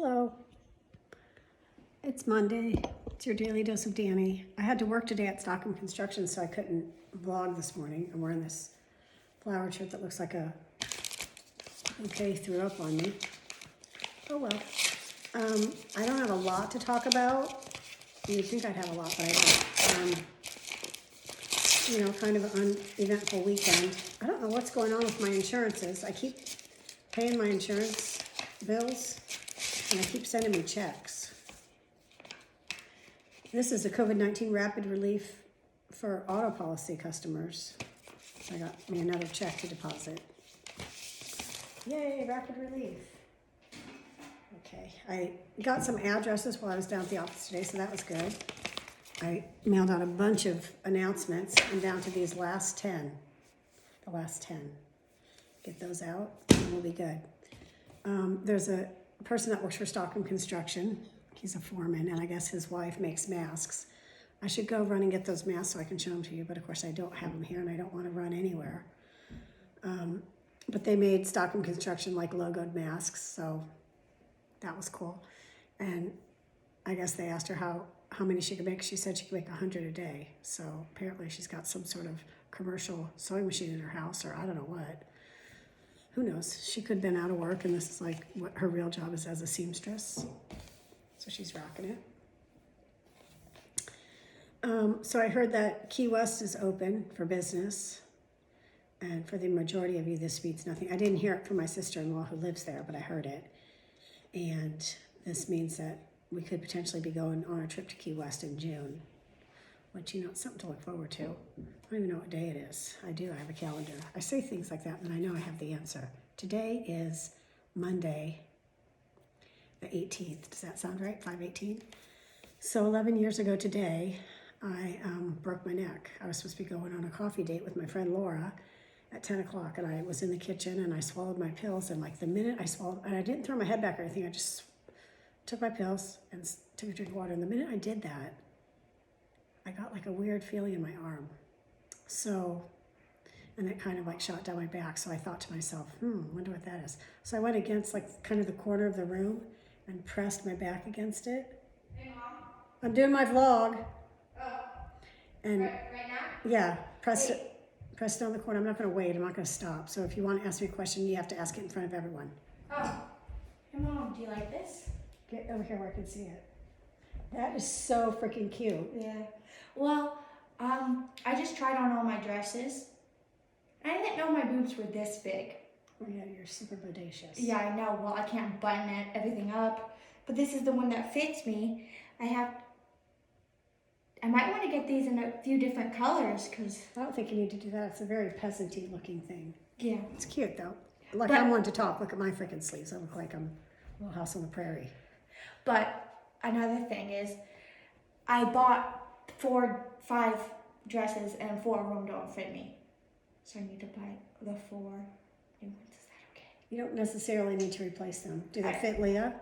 Hello. It's Monday. It's your daily dose of Danny. I had to work today at Stockham Construction, so I couldn't vlog this morning. I'm wearing this flowered shirt that looks like a bouquet threw up on me. Oh well. I don't have a lot to talk about. You'd think I'd have a lot, but I don't. Kind of an uneventful weekend. I don't know what's going on with my insurances. I keep paying my insurance bills, and I keep sending me checks. This is a COVID-19 rapid relief for auto policy customers. I got me another check to deposit. Yay, rapid relief. Okay, I got some addresses while I was down at the office today, so that was good. I mailed out a bunch of announcements. I'm down to these last 10. The last 10. Get those out, and we'll be good. There's a person that works for Stockham Construction. He's a foreman, and I guess his wife makes masks. I should go run and get those masks so I can show them to you, but of course I don't have them here, and I don't want to run anywhere. But they made Stockham Construction like logoed masks, so that was cool. And I guess they asked her how many she could make. She said she could make 100 a day. So apparently she's got some sort of commercial sewing machine in her house, or I don't know what. Who knows? She could have been out of work, and this is like what her real job is as a seamstress. So she's rocking it. So I heard that Key West is open for business. And for the majority of you, this means nothing. I didn't hear it from my sister-in-law who lives there, but I heard it. And this means that we could potentially be going on a trip to Key West in June, which, it's something to look forward to. I don't even know what day it is. I do, I have a calendar. I say things like that, and I know I have the answer. Today is Monday, the 18th. Does that sound right? 5/18? So 11 years ago today, I broke my neck. I was supposed to be going on a coffee date with my friend Laura at 10 o'clock, and I was in the kitchen, and I swallowed my pills, and like the minute I swallowed, and I didn't throw my head back or anything, I just took my pills and took a drink of water, and the minute I did that, I got like a weird feeling in my arm. So, and it kind of like shot down my back, so I thought to myself, wonder what that is. So I went against like kind of the corner of the room and pressed my back against it. Hey, Mom. I'm doing my vlog. Oh. And Right now? yeah, pressed it on the corner. I'm not going to wait. I'm not going to stop. So if you want to ask me a question, you have to ask it in front of everyone. Oh. Hey, Mom, do you like this? Get over here where I can see it. That is so freaking cute. Yeah. Well, I just tried on all my dresses. I didn't know my boobs were this big. Oh yeah, you're super bodacious. Yeah, I know. Well, I can't button everything up. But this is the one that fits me. I might want to get these in a few different colors, because... I don't think you need to do that. It's a very peasant-y looking thing. Yeah. It's cute, though. Like, But- I'm one to talk. Look at my freaking sleeves. I look like I'm a Little House on the Prairie. But another thing is, I bought 5 dresses, and 4 of them don't fit me. So I need to buy the 4 new ones. Is that okay? You don't necessarily need to replace them. Do they I- fit Leah?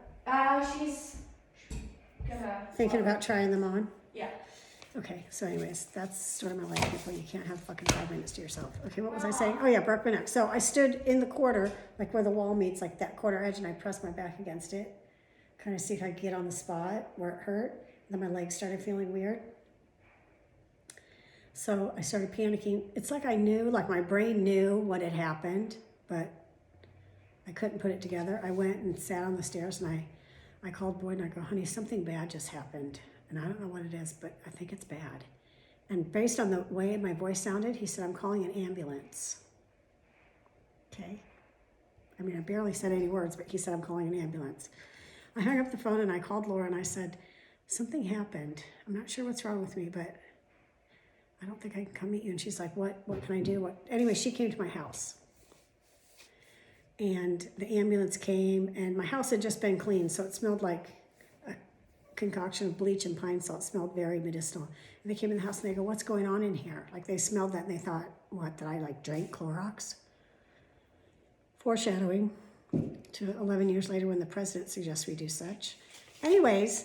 She's gonna... Thinking about trying them on? Yeah. Okay, so anyways, that's sort of my life, people. You can't have fucking 5 minutes to yourself. Okay, what was I saying? Oh yeah, broke my neck. So I stood in the quarter, like where the wall meets, like that quarter edge, and I pressed my back against it. Kind of see if I could get on the spot where it hurt. Then my legs started feeling weird. So I started panicking. It's like I knew, like my brain knew what had happened, but I couldn't put it together. I went and sat on the stairs, and I called Boyd, and I go, honey, something bad just happened. And I don't know what it is, but I think it's bad. And based on the way my voice sounded, he said, I'm calling an ambulance. Okay. I mean, I barely said any words, but he said, I'm calling an ambulance. I hung up the phone, and I called Laura, and I said, something happened. I'm not sure what's wrong with me, but I don't think I can come meet you. And she's like, what can I do? Anyway, she came to my house. And the ambulance came, and my house had just been cleaned, so it smelled like a concoction of bleach and pine salt. It smelled very medicinal. And they came in the house, and they go, what's going on in here? Like, they smelled that, and they thought, what, that I, like, drank Clorox? Foreshadowing to 11 years later when the president suggests we do such. Anyways,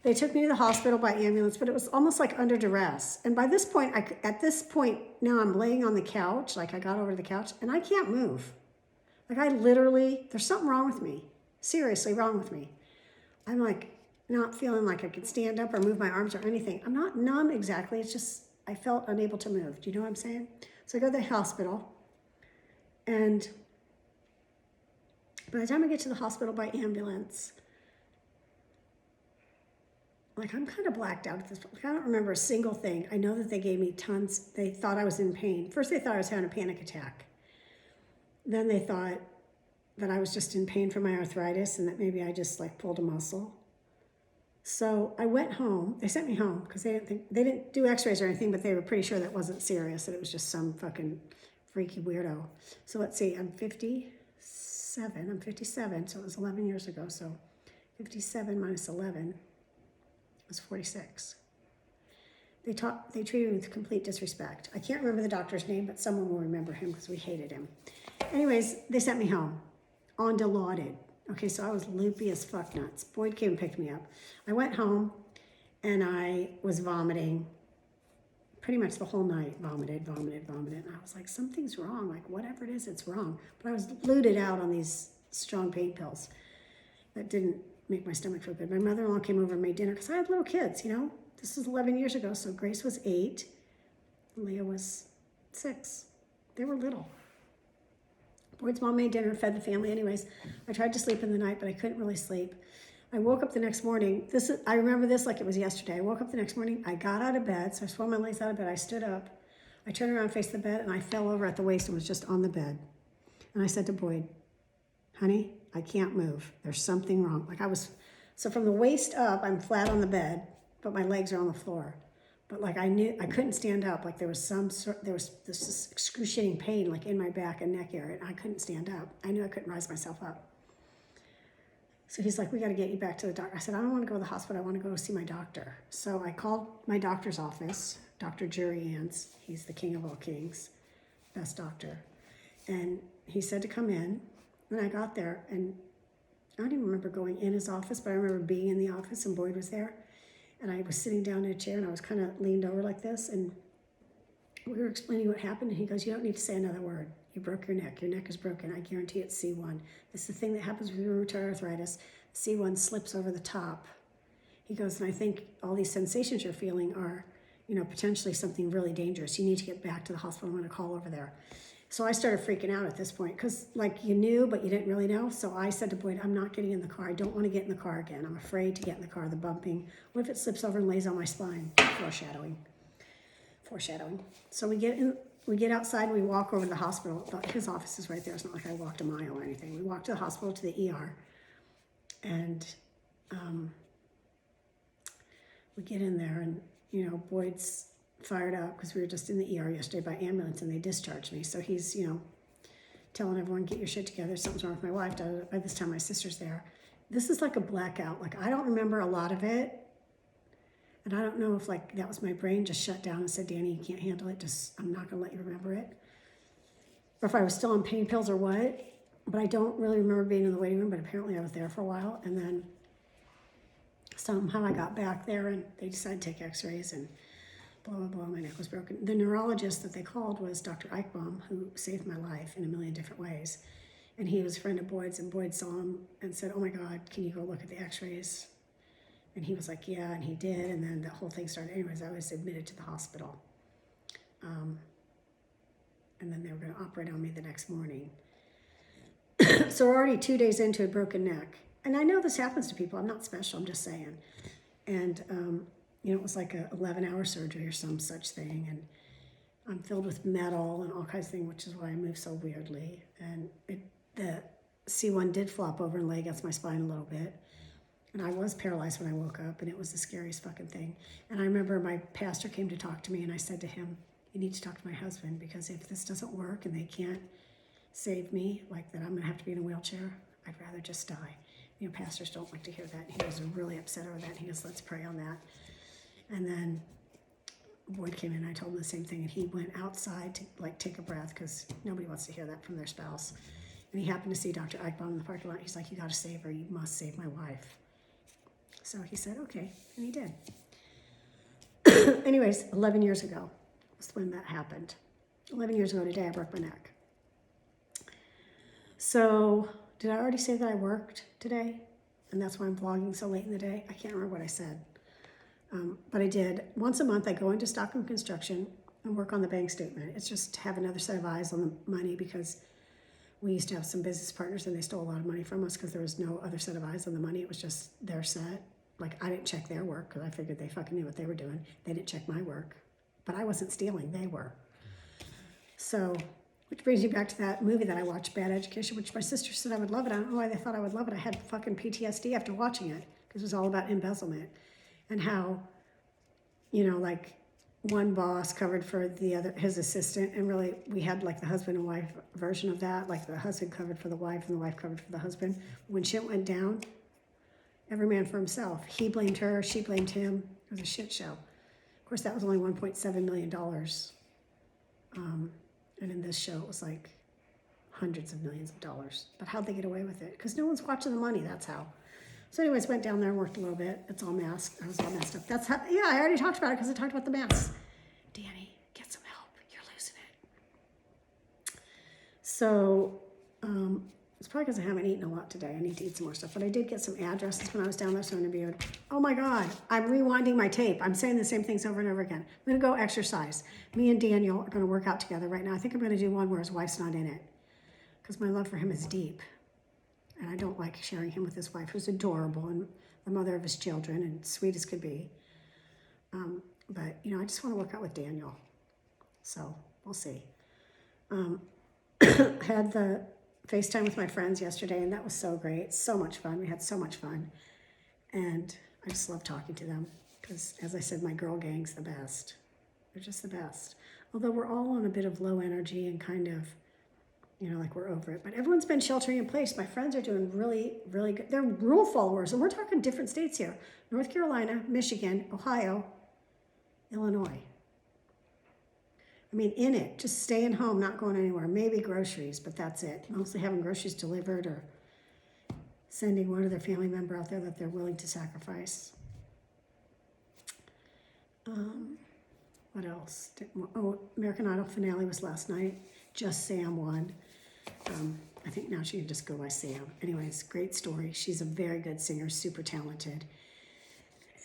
they took me to the hospital by ambulance, but it was almost like under duress. And by this point, at this point, now I'm laying on the couch, like I got over to the couch, and I can't move. Like I literally, there's something wrong with me. Seriously wrong with me. I'm like not feeling like I could stand up or move my arms or anything. I'm not numb exactly. It's just I felt unable to move. Do you know what I'm saying? So I go to the hospital, and by the time I get to the hospital by ambulance, like I'm kind of blacked out at this point. Like, I don't remember a single thing. I know that they gave me tons. They thought I was in pain. First they thought I was having a panic attack. Then they thought that I was just in pain from my arthritis and that maybe I just like pulled a muscle. So I went home. They sent me home because they didn't do x-rays or anything, but they were pretty sure that wasn't serious, that it was just some fucking freaky weirdo. So let's see, I'm 57, so it was 11 years ago. So 57 minus 11 was 46. They treated me with complete disrespect. I can't remember the doctor's name, but someone will remember him because we hated him. Anyways, they sent me home on Dilaudid. Okay, so I was loopy as fuck nuts. Boyd came and picked me up. I went home and I was vomiting pretty much the whole night. Vomited. And I was like, something's wrong. Like, whatever it is, it's wrong. But I was looted out on these strong pain pills that didn't make my stomach feel good. My mother-in-law came over and made dinner because I had little kids, you know. This was 11 years ago, so Grace was 8. Leah was 6. They were little. Boyd's mom made dinner and fed the family. Anyways, I tried to sleep in the night, but I couldn't really sleep. I woke up the next morning. I remember this like it was yesterday. I woke up the next morning. I got out of bed, so I swung my legs out of bed. I stood up. I turned around, faced the bed, and I fell over at the waist and was just on the bed. And I said to Boyd, honey, I can't move. There's something wrong. So from the waist up, I'm flat on the bed, but my legs are on the floor. But like I knew I couldn't stand up. Like there was this excruciating pain like in my back and neck area, and I couldn't stand up. I knew I couldn't rise myself up. So he's like, we got to get you back to the doctor. I said, I don't want to go to the hospital. I want to go see my doctor. So I called my doctor's office, Dr. Jury Ans. He's the king of all kings, best doctor. And he said to come in. And I got there, and I don't even remember going in his office, but I remember being in the office and Boyd was there. And I was sitting down in a chair and I was kind of leaned over like this, and we were explaining what happened, and he goes, you don't need to say another word. You broke your neck. Your neck is broken. I guarantee it's C1. It's the thing that happens with rheumatoid arthritis. C1 slips over the top. He goes, and I think all these sensations you're feeling are, potentially something really dangerous. You need to get back to the hospital. I'm going to call over there. So I started freaking out at this point because you knew, but you didn't really know. So I said to Boyd, I'm not getting in the car. I don't want to get in the car again. I'm afraid to get in the car, the bumping. What if it slips over and lays on my spine? Foreshadowing. So we get outside, we walk over to the hospital. His office is right there. It's not like I walked a mile or anything. We walked to the hospital, to the ER. And we get in there and, Boyd's fired up because we were just in the ER yesterday by ambulance and they discharged me. So he's, telling everyone, get your shit together. Something's wrong with my wife. By this time, my sister's there. This is like a blackout. Like, I don't remember a lot of it. And I don't know if that was my brain just shut down and said, Danny, you can't handle it. I'm not going to let you remember it. Or if I was still on pain pills or what. But I don't really remember being in the waiting room, but apparently I was there for a while. And then somehow I got back there and they decided to take x-rays and blah, blah, blah, my neck was broken. The neurologist that they called was Dr. Eichbaum, who saved my life in a million different ways. And he was a friend of Boyd's, and Boyd saw him and said, oh my God, can you go look at the x-rays? And he was like, yeah, and he did. And then the whole thing started. Anyways, I was admitted to the hospital. And then they were going to operate on me the next morning. So we're already 2 days into a broken neck. And I know this happens to people. I'm not special, I'm just saying. And, it was like a 11-hour surgery or some such thing. And I'm filled with metal and all kinds of things, which is why I move so weirdly. And the C1 did flop over and lay against my spine a little bit. And I was paralyzed when I woke up, and it was the scariest fucking thing. And I remember my pastor came to talk to me, and I said to him, you need to talk to my husband, because if this doesn't work and they can't save me, like that I'm going to have to be in a wheelchair, I'd rather just die. Pastors don't like to hear that. And he was really upset over that. And he goes, let's pray on that. And then Boyd came in, and I told him the same thing, and he went outside to take a breath, because nobody wants to hear that from their spouse. And he happened to see Dr. Eichbaum in the parking lot. He's like, you got to save her. You must save my wife. So he said, okay, and he did. Anyways, 11 years ago was when that happened. 11 years ago today, I broke my neck. So, did I already say that I worked today? and that's why I'm vlogging so late in the day. I can't remember what I said. But I did. Once a month, I go into Stockholm Construction and work on the bank statement. It's just to have another set of eyes on the money, because we used to have some business partners and they stole a lot of money from us because there was no other set of eyes on the money. It was just their set. Like, I didn't check their work because I figured they fucking knew what they were doing. They didn't check my work. But I wasn't stealing, they were. So, which brings me back to that movie that I watched, Bad Education, which my sister said I would love it. I don't know why they thought I would love it. I had fucking PTSD after watching it because it was all about embezzlement and how, you know, like, one boss covered for the other, his assistant, and really we had like the husband and wife version of that. Like, the husband covered for the wife and the wife covered for the husband. When shit went down, every man for himself. He blamed her, she blamed him. It was a shit show. Of course, that was only $1.7 million. And in this show, it was like hundreds of millions of dollars. But how'd they get away with it? Because no one's watching the money, that's how. So anyways, went down there and worked a little bit. It's all masked. I was all messed up. That's how, yeah, I already talked about it because I talked about the masks. Danny, get some help. You're losing it. So, it's probably because I haven't eaten a lot today. I need to eat some more stuff. But I did get some addresses when I was down there, so I'm going to be able to, oh my God, I'm rewinding my tape. I'm saying the same things over and over again. I'm going to go exercise. Me and Daniel are going to work out together right now. I think I'm going to do one where his wife's not in it, because my love for him is deep. And I don't like sharing him with his wife, who's adorable and the mother of his children and sweet as could be. But, you know, I just want to work out with Daniel. So we'll see. Had the FaceTime with my friends yesterday, and that was so great. So much fun. We had so much fun. And I just love talking to them because, as I said, my girl gang's the best. They're just the best. Although we're all on a bit of low energy and kind of, you know, like we're over it. But everyone's been sheltering in place. My friends are doing really, really good. They're rule followers, and we're talking different states here. North Carolina, Michigan, Ohio, Illinois. I mean, in it, just staying home, not going anywhere. Maybe groceries, but that's it. Mostly having groceries delivered or sending one other family member out there that they're willing to sacrifice. What else? Oh, American Idol finale was last night. Just Sam won. I think now she can just go by Sam. Anyways, great story. She's a very good singer, super talented.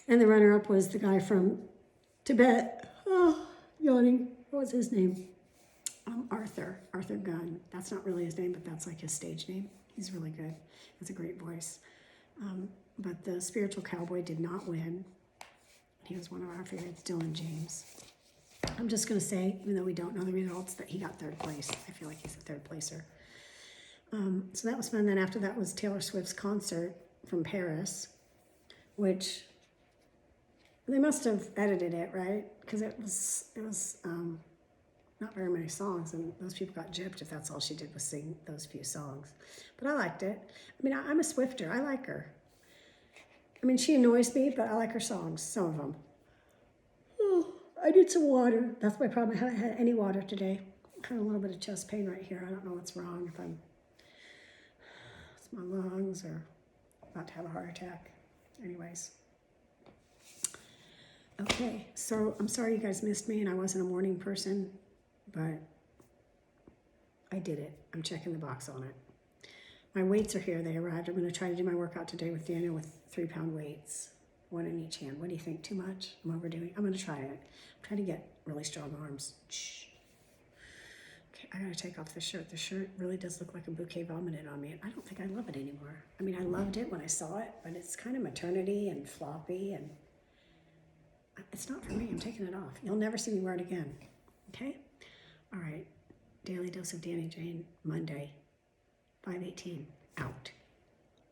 And the runner-up was the guy from Tibet. Oh, yawning. What was his name? Arthur Gunn. That's not really his name, but that's like his stage name. He's really good. Has a great voice. But the Spiritual Cowboy did not win. He was one of our favorites, Dylan James. I'm just going to say, even though we don't know the results, that he got third place. I feel like he's a third placer. So that was fun. Then after that was Taylor Swift's concert from Paris, which they must have edited it, right? Because it was not very many songs, and those people got gypped if that's all she did was sing those few songs. But I liked it. I mean, I'm a Swifter. I like her. I mean, she annoys me, but I like her songs, some of them. I need some water. That's my problem. I haven't had any water today. Kind of a little bit of chest pain right here. I don't know what's wrong. If it's my lungs or about to have a heart attack. Anyways. Okay, so I'm sorry you guys missed me and I wasn't a morning person, but I did it. I'm checking the box on it. My weights are here. They arrived. I'm going to try to do my workout today with Daniel with 3-pound weights. One in each hand. What do you think? Too much? I'm overdoing it. I'm going to try it. I'm trying to get really strong arms. Shh. Okay, I got to take off the shirt. The shirt really does look like a bouquet vomited on me. I don't think I love it anymore. I mean, I loved it when I saw it, but it's kind of maternity and floppy, and it's not for me. I'm taking it off. You'll never see me wear it again. Okay? All right. Daily Dose of Danny Jane, Monday, 5/18, out.